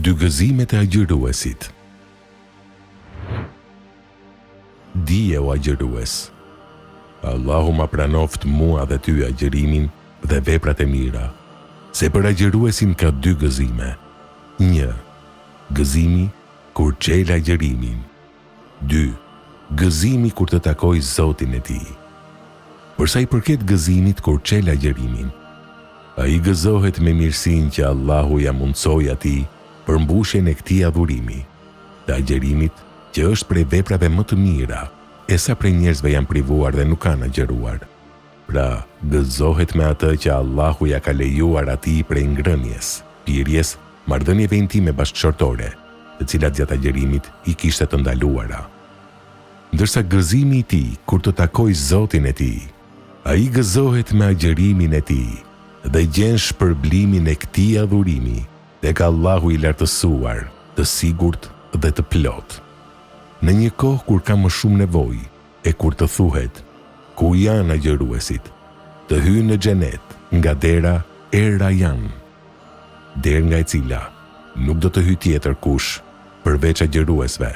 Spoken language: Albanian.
Dy gëzimet e agjëruesit. Dije o agjërues, Allahu ma pranoft mua dhe ty agjërimin dhe veprat e mira, se për agjëruesin ka dy gëzime. 1. Gëzimi kur qel agjërimin. 2. Gëzimi kur të takoj Zotin e tij. Përsa i përket gëzimit kur qel agjërimin, ai gëzohet me mirësinë që Allahu ja mundsoi atij për mbushjen e këtij adhurimi, të agjërimit që është prej veprave më të mira, e sa prej njerëzve janë privuar dhe nuk kanë agjëruar. Pra, gëzohet me atë që Allahu ja ka lejuar atij prej ngrënies, pirjes, marrëdhënieve intime bashkëshortore, të cilat gjatë agjërimit i kishte të ndaluara. Ndërsa gëzimi i tij kur të takoj Zotin e tij, ai gëzohet me agjërimin e tij dhe gjen shpërblimin e këtij adhurimi tek Allahu i lartësuar, të sigurt dhe të plot. Në një kohë kur ka më shumë nevojë e kur të thuhet, ku janë agjëruesit, të hyjnë në xhenet nga dera e Rayan, derë nga e cila nuk do të hyjë tjetër kush përveç agjëruesve.